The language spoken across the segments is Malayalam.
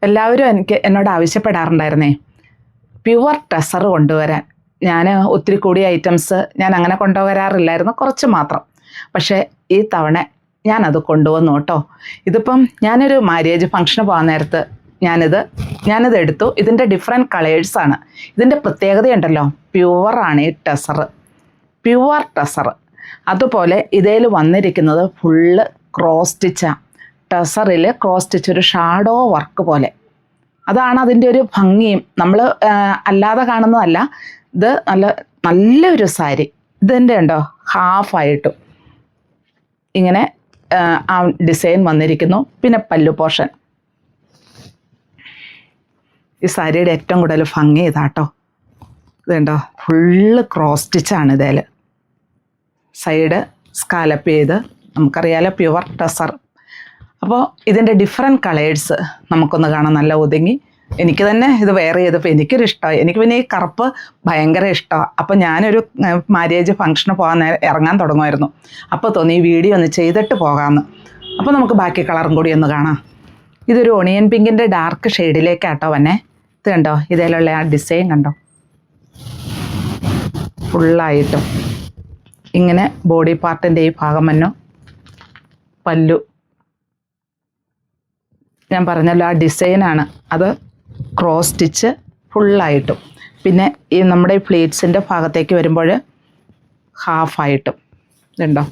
എല്ലാവരും എന്നോട് ആവശ്യപ്പെടാറുണ്ടായിരുന്നേ പ്യുവർ ടെസർ കൊണ്ടുവരാൻ. ഞാൻ ഒത്തിരി കൂടിയ ഐറ്റംസ് ഞാൻ അങ്ങനെ കൊണ്ടുവരാറില്ലായിരുന്നു, കുറച്ച് മാത്രം. പക്ഷേ ഈ തവണ ഞാനത് കൊണ്ടുവന്നു കേട്ടോ. ഇതിപ്പം ഞാനൊരു മാര്യേജ് ഫംഗ്ഷന് പോകാൻ നേരത്ത് ഞാനിത് എടുത്തു. ഇതിൻ്റെ ഡിഫറെൻറ്റ് കളേഴ്സാണ്. ഇതിൻ്റെ പ്രത്യേകതയുണ്ടല്ലോ, പ്യുവറാണ് ഈ ടെസർ, പ്യുവർ ടെസർ. അതുപോലെ ഇതേൽ വന്നിരിക്കുന്നത് ഫുള്ള് ക്രോസ് സ്റ്റിച്ചാണ്. ടെസറിൽ ക്രോസ് സ്റ്റിച്ച്, ഒരു ഷാഡോ വർക്ക് പോലെ. അതാണ് അതിൻ്റെ ഒരു ഭംഗിയും. നമ്മൾ അല്ലാതെ കാണുന്നതല്ല, ഇത് നല്ലൊരു സാരി. ഇതിൻ്റെ ഉണ്ടോ ഹാഫായിട്ടും ഇങ്ങനെ ആ ഡിസൈൻ വന്നിരിക്കുന്നു. പിന്നെ പല്ലു പോർഷൻ. ഈ സാരിയുടെ ഏറ്റവും കൂടുതൽ ഭംഗി ഇതാട്ടോ. ഇതുണ്ടോ ഫുള്ള് ക്രോസ് സ്റ്റിച്ചാണ് ഇതേൽ. സൈഡ് സ്കാലപ്പ് ചെയ്ത്, നമുക്കറിയാലോ പ്യുവർ ടെസർ. അപ്പോൾ ഇതിൻ്റെ ഡിഫറെൻറ്റ് കളേഴ്സ് നമുക്കൊന്ന് കാണാൻ നല്ല ഒതുങ്ങി. എനിക്ക് തന്നെ ഇത് വെയർ ചെയ്തപ്പോൾ എനിക്കൊരു ഇഷ്ടമായി. എനിക്ക് പിന്നെ ഈ കറുപ്പ് ഭയങ്കര ഇഷ്ടമാണ്. അപ്പോൾ ഞാനൊരു മാര്യേജ് ഫംഗ്ഷന് ഇറങ്ങാൻ തുടങ്ങുമായിരുന്നു. അപ്പോൾ തോന്നി ഈ വീഡിയോ ഒന്ന് ചെയ്തിട്ട് പോകാമെന്ന്. അപ്പോൾ നമുക്ക് ബാക്കി കളറും കൂടി ഒന്ന് കാണാം. ഇതൊരു ഒണിയൻ പിങ്കിൻ്റെ ഡാർക്ക് ഷെയ്ഡിലേക്കാട്ടോ വന്നെ. ഇത് കണ്ടോ, ഇതിലുള്ള ആ ഡിസൈൻ കണ്ടോ, ഫുള്ളായിട്ടും ഇങ്ങനെ ബോഡി പാർട്ടിൻ്റെ ഈ ഭാഗം വന്നു. പല്ലു ഞാൻ പറഞ്ഞല്ലോ ആ ഡിസൈനാണ്, അത് ക്രോസ് സ്റ്റിച്ച് ഫുള്ളായിട്ടും. പിന്നെ ഈ നമ്മുടെ ഈ ഫ്ലീറ്റ്സിൻ്റെ ഭാഗത്തേക്ക് വരുമ്പോൾ ഹാഫായിട്ടും ഇതുണ്ടോ,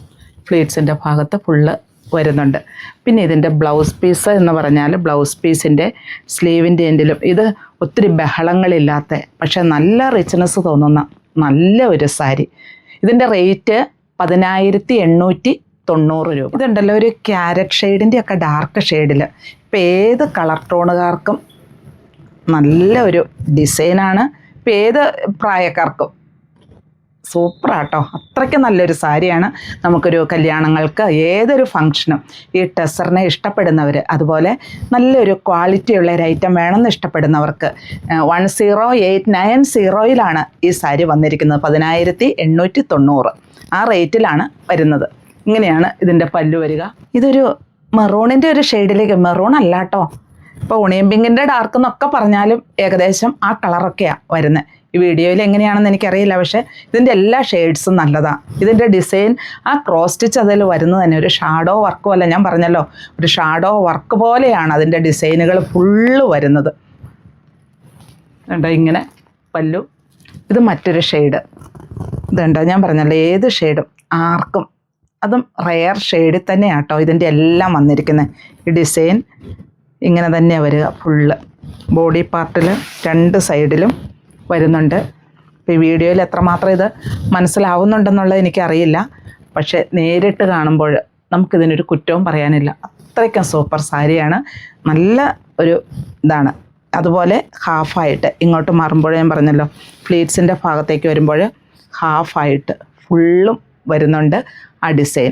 ഫ്ലീറ്റ്സിൻ്റെ ഭാഗത്ത് ഫുള്ള് വരുന്നുണ്ട്. പിന്നെ ഇതിൻ്റെ ബ്ലൗസ് പീസ് എന്ന് പറഞ്ഞാൽ ബ്ലൗസ് പീസിൻ്റെ സ്ലീവിൻ്റെ എൻഡിലും ഇത് ഒത്തിരി ബഹളങ്ങളില്ലാത്ത പക്ഷേ നല്ല റിച്ച്നെസ് തോന്നുന്ന നല്ല ഒരു സാരി. ഇതിൻ്റെ റേറ്റ് 10,890 രൂപ. ഇതുണ്ടല്ലോ ഒരു ക്യാരറ്റ് ഷെയ്ഡിൻ്റെ ഒക്കെ ഡാർക്ക് ഷെയ്ഡിൽ. ഇപ്പം ഏത് കളർ ടോണുകാർക്കും നല്ല ഒരു ഡിസൈനാണ്. ഇപ്പം ഏത് പ്രായക്കാർക്കും സൂപ്പറാട്ടോ. അത്രയ്ക്ക് നല്ലൊരു സാരിയാണ്. നമുക്കൊരു കല്യാണങ്ങൾക്ക് ഏതൊരു ഫംഗ്ഷനും ഈ ടെസറിനെ ഇഷ്ടപ്പെടുന്നവർ, അതുപോലെ നല്ലൊരു ക്വാളിറ്റിയുള്ള ഒരു ഐറ്റം വേണമെന്ന് ഇഷ്ടപ്പെടുന്നവർക്ക് 10,890 ഈ സാരി വന്നിരിക്കുന്നത്. 10,890 ആ റേറ്റിലാണ് വരുന്നത്. ഇങ്ങനെയാണ് ഇതിൻ്റെ പല്ലു വരിക. ഇതൊരു മെറൂണിൻ്റെ ഒരു ഷെയ്ഡിലേക്ക്, മെറൂൺ അല്ല കേട്ടോ, ഇപ്പോൾ ഒണിയൻ പിങ്കിൻ്റെ ഡാർക്ക് എന്നൊക്കെ പറഞ്ഞാലും ഏകദേശം ആ കളറൊക്കെയാണ് വരുന്നത്. ഈ വീഡിയോയിൽ എങ്ങനെയാണെന്ന് എനിക്കറിയില്ല, പക്ഷേ ഇതിൻ്റെ എല്ലാ ഷെയ്ഡ്സും നല്ലതാണ്. ഇതിൻ്റെ ഡിസൈൻ ആ ക്രോസ് സ്റ്റിച്ച് അതിൽ വരുന്നത് തന്നെ ഒരു ഷാഡോ വർക്ക് പോലെ. ഞാൻ പറഞ്ഞല്ലോ ഒരു ഷാഡോ വർക്ക് പോലെയാണ് അതിൻ്റെ ഡിസൈനുകൾ ഫുള്ള് വരുന്നത്. കണ്ടോ ഇങ്ങനെ പല്ലു. ഇത് മറ്റൊരു ഷെയ്ഡ്. ഇതുണ്ടോ ഞാൻ പറഞ്ഞല്ലോ ഏത് ഷെയ്ഡും ആർക്കും, അതും റെയർ ഷെയ്ഡിൽ തന്നെയാണ് കേട്ടോ ഇതിൻ്റെ എല്ലാം വന്നിരിക്കുന്നത്. ഈ ഡിസൈൻ ഇങ്ങനെ തന്നെയാണ് വരിക. ഫുള്ള് ബോഡി പാർട്ടിൽ രണ്ട് സൈഡിലും വരുന്നുണ്ട്. ഇപ്പോൾ ഈ വീഡിയോയിൽ എത്രമാത്രം ഇത് മനസ്സിലാവുന്നുണ്ടെന്നുള്ളത് എനിക്കറിയില്ല, പക്ഷേ നേരിട്ട് കാണുമ്പോൾ നമുക്കിതിനൊരു കുറ്റവും പറയാനില്ല. അത്രയ്ക്കും സൂപ്പർ സാരിയാണ്. നല്ല ഒരു ഇതാണ്. അതുപോലെ ഹാഫായിട്ട് ഇങ്ങോട്ട് മാറുമ്പോൾ ഞാൻ പറഞ്ഞല്ലോ ഫ്ലീറ്റ്സിൻ്റെ ഭാഗത്തേക്ക് വരുമ്പോൾ ഹാഫായിട്ട് ഫുള്ളും വരുന്നുണ്ട് ആ ഡിസൈൻ.